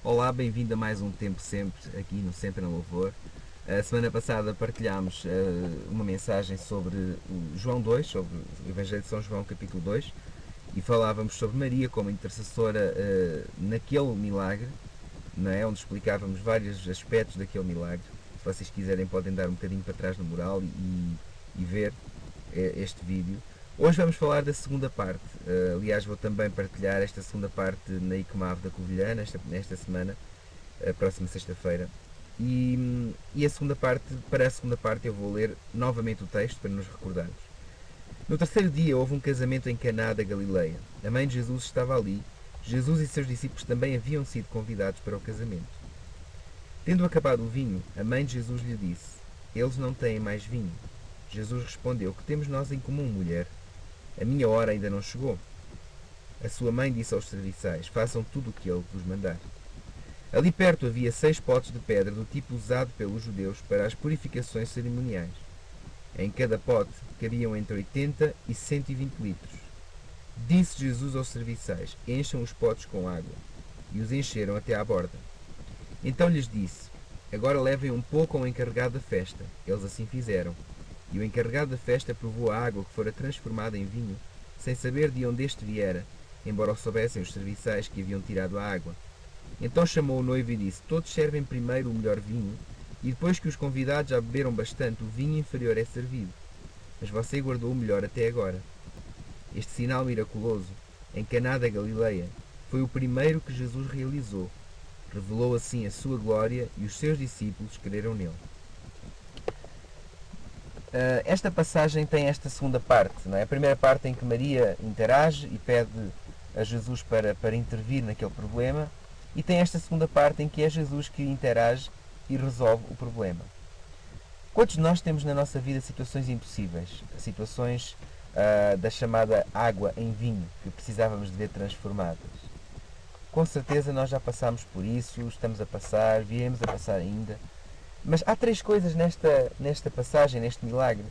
Olá, bem-vindo a mais um Tempo Sempre, aqui no Sempre em Louvor. A semana passada partilhámos uma mensagem sobre o João 2, sobre o Evangelho de São João, capítulo 2, e falávamos sobre Maria como intercessora naquele milagre, não é? Onde explicávamos vários aspectos daquele milagre. Se vocês quiserem, podem dar um bocadinho para trás no mural e ver este vídeo. Hoje vamos falar da segunda parte. Aliás, vou também partilhar esta segunda parte na ICMAV da Covilhã, nesta semana, a próxima sexta-feira. E para a segunda parte, eu vou ler novamente o texto para nos recordarmos. No terceiro dia houve um casamento em Caná da Galileia. A mãe de Jesus estava ali. Jesus e seus discípulos também haviam sido convidados para o casamento. Tendo acabado o vinho, a mãe de Jesus lhe disse: Eles não têm mais vinho. Jesus respondeu: Que temos nós em comum, mulher? A minha hora ainda não chegou. A sua mãe disse aos serviçais: Façam tudo o que ele vos mandar. Ali perto havia 6 potes de pedra do tipo usado pelos judeus para as purificações cerimoniais. Em cada pote cabiam entre 80 e 120 litros. Disse Jesus aos serviçais: Encham os potes com água. E os encheram até à borda. Então lhes disse: Agora levem um pouco ao encarregado da festa. Eles assim fizeram. E o encarregado da festa provou a água que fora transformada em vinho, sem saber de onde este viera, embora o soubessem os serviçais que haviam tirado a água. Então chamou o noivo e disse: Todos servem primeiro o melhor vinho, e depois que os convidados já beberam bastante, o vinho inferior é servido. Mas você guardou o melhor até agora. Este sinal miraculoso, em Caná da Galileia, foi o primeiro que Jesus realizou. Revelou assim a sua glória e os seus discípulos creram nele. Esta passagem tem esta segunda parte, não é? A primeira parte em que Maria interage e pede a Jesus para intervir naquele problema, e tem esta segunda parte em que é Jesus que interage e resolve o problema. Quantos de nós temos na nossa vida situações impossíveis, situações da chamada água em vinho, que precisávamos de ver transformadas? Com certeza nós já passámos por isso, estamos a passar, viremos a passar ainda. Mas há 3 coisas nesta passagem, neste milagre,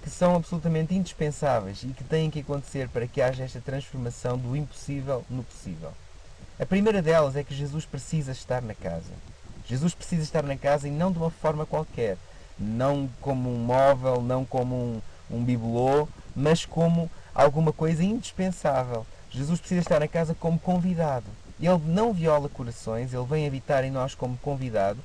que são absolutamente indispensáveis e que têm que acontecer para que haja esta transformação do impossível no possível. A primeira delas é que Jesus precisa estar na casa. Jesus precisa estar na casa e não de uma forma qualquer. Não como um móvel, não como um bibelô, mas como alguma coisa indispensável. Jesus precisa estar na casa como convidado. Ele não viola corações, ele vem habitar em nós como convidado.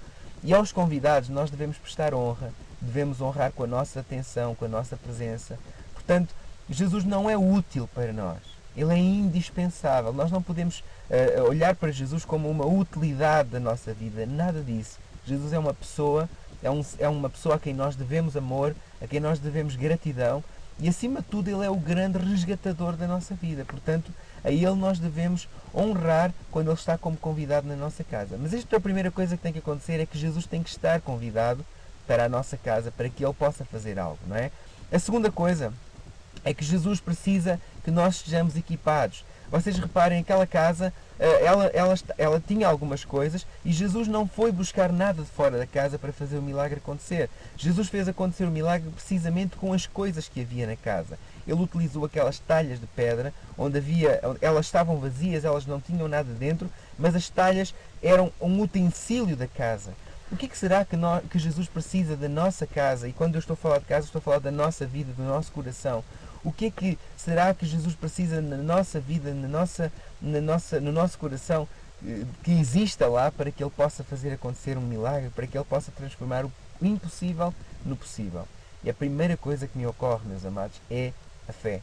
E aos convidados nós devemos prestar honra, devemos honrar com a nossa atenção, com a nossa presença. Portanto, Jesus não é útil para nós. Ele é indispensável. Nós não podemos olhar para Jesus como uma utilidade da nossa vida. Nada disso. Jesus é uma pessoa, é uma pessoa a quem nós devemos amor, a quem nós devemos gratidão e, acima de tudo, Ele é o grande resgatador da nossa vida. Portanto, a Ele nós devemos honrar quando Ele está como convidado na nossa casa. Mas esta é a primeira coisa que tem que acontecer, é que Jesus tem que estar convidado para a nossa casa, para que Ele possa fazer algo, não é? A segunda coisa é que Jesus precisa que nós estejamos equipados. Vocês reparem, aquela casa, ela tinha algumas coisas e Jesus não foi buscar nada de fora da casa para fazer o milagre acontecer. Jesus fez acontecer o milagre precisamente com as coisas que havia na casa. Ele utilizou aquelas talhas de pedra, elas estavam vazias, elas não tinham nada dentro, mas as talhas eram um utensílio da casa. O que será que Jesus precisa da nossa casa? E quando eu estou a falar de casa, estou a falar da nossa vida, do nosso coração. O que será que Jesus precisa na nossa vida, no nosso coração, que exista lá para que Ele possa fazer acontecer um milagre, para que Ele possa transformar o impossível no possível? E a primeira coisa que me ocorre, meus amados, é a fé.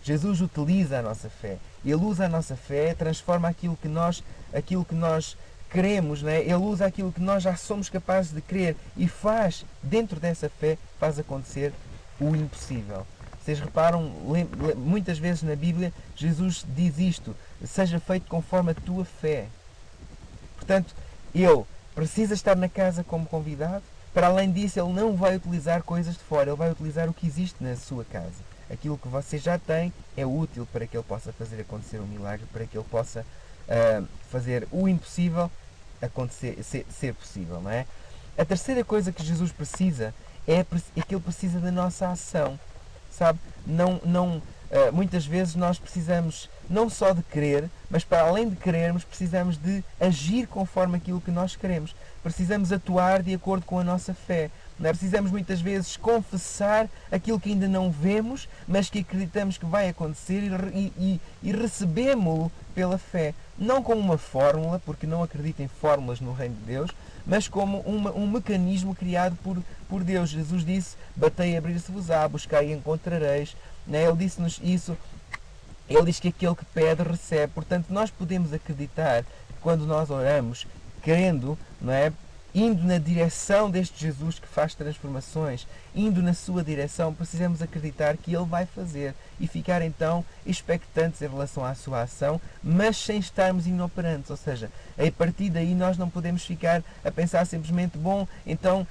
Jesus utiliza a nossa fé. Ele usa a nossa fé, transforma aquilo que nós queremos, né? Ele usa aquilo que nós já somos capazes de crer e dentro dessa fé, faz acontecer o impossível. Vocês reparam, muitas vezes na Bíblia, Jesus diz isto: seja feito conforme a tua fé. Portanto, Ele precisa estar na casa como convidado. Para além disso, Ele não vai utilizar coisas de fora, Ele vai utilizar o que existe na sua casa. Aquilo que você já tem é útil para que Ele possa fazer acontecer um milagre, para que Ele possa fazer o impossível acontecer, ser possível, não é? A terceira coisa que Jesus precisa é que Ele precisa da nossa ação. Sabe? muitas vezes nós precisamos não só de crer, mas para além de querermos, precisamos de agir conforme aquilo que nós queremos. Precisamos atuar de acordo com a nossa fé. Não é? Precisamos muitas vezes confessar aquilo que ainda não vemos, mas que acreditamos que vai acontecer e recebemos-lo pela fé. Não como uma fórmula, porque não acredito em fórmulas no reino de Deus, mas como um mecanismo criado por Deus. Jesus disse: batei e abrir-se-vos-á, buscai e encontrareis. Ele disse-nos isso. Ele diz que aquele que pede, recebe. Portanto, nós podemos acreditar que quando nós oramos, crendo, não é? Indo na direção deste Jesus que faz transformações, indo na sua direção, precisamos acreditar que Ele vai fazer e ficar então expectantes em relação à sua ação, mas sem estarmos inoperantes. Ou seja, a partir daí nós não podemos ficar a pensar simplesmente, bom, então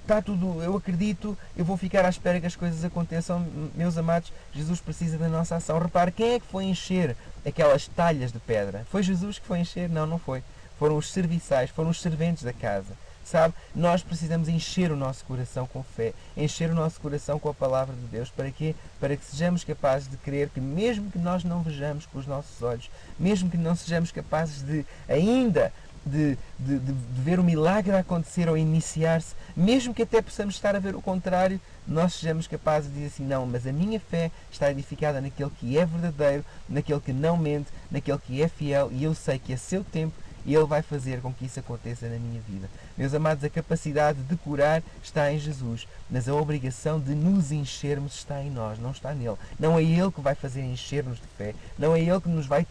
está tudo, eu acredito, eu vou ficar à espera que as coisas aconteçam. Meus amados, Jesus precisa da nossa ação. Repare, quem é que foi encher aquelas talhas de pedra? Foi Jesus que foi encher? Não, não foi. Foram os serviçais, foram os serventes da casa. Sabe? Nós precisamos encher o nosso coração com fé, encher o nosso coração com a palavra de Deus. Para quê? Para que sejamos capazes de crer que mesmo que nós não vejamos com os nossos olhos, mesmo que não sejamos capazes de ainda de ver o milagre acontecer ou iniciar-se, mesmo que até possamos estar a ver o contrário, nós sejamos capazes de dizer assim: não, mas a minha fé está edificada naquele que é verdadeiro, naquele que não mente, naquele que é fiel, e eu sei que a seu tempo Ele vai fazer com que isso aconteça na minha vida. Meus amados, a capacidade de curar está em Jesus, mas a obrigação de nos enchermos está em nós, não está nele. Não é Ele que vai fazer encher-nos de fé, não é Ele que nos vai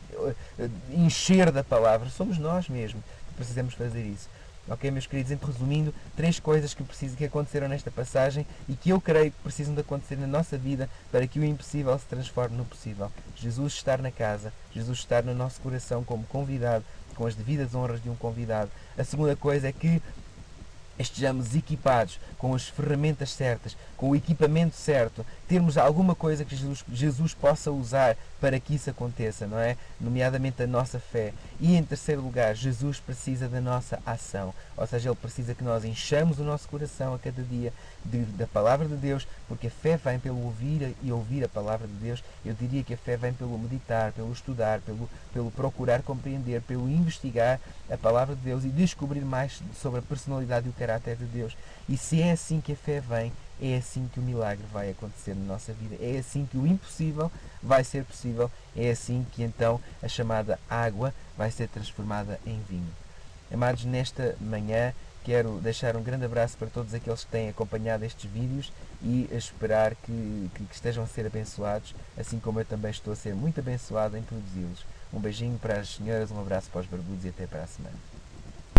encher da palavra, somos nós mesmos que precisamos fazer isso. Ok, meus queridos? Então, resumindo, 3 coisas que aconteceram nesta passagem e que eu creio que precisam de acontecer na nossa vida para que o impossível se transforme no possível. Jesus estar na casa, Jesus estar no nosso coração como convidado, com as devidas honras de um convidado. A segunda coisa é que estejamos equipados com as ferramentas certas, com o equipamento certo, termos alguma coisa que Jesus possa usar para que isso aconteça, não é? Nomeadamente a nossa fé. E em terceiro lugar, Jesus precisa da nossa ação, ou seja, Ele precisa que nós enchamos o nosso coração a cada dia da palavra de Deus, porque a fé vem pelo ouvir e ouvir a palavra de Deus. Eu diria que a fé vem pelo meditar, pelo estudar, pelo procurar compreender, pelo investigar a palavra de Deus e descobrir mais sobre a personalidade e o caráter de Deus. E se é assim que a fé vem, é assim que o milagre vai acontecer na nossa vida. É assim que o impossível vai ser possível. É assim que então a chamada água vai ser transformada em vinho. Amados, nesta manhã quero deixar um grande abraço para todos aqueles que têm acompanhado estes vídeos e esperar que estejam a ser abençoados, assim como eu também estou a ser muito abençoado em produzi-los. Um beijinho para as senhoras, um abraço para os barbudos e até para a semana.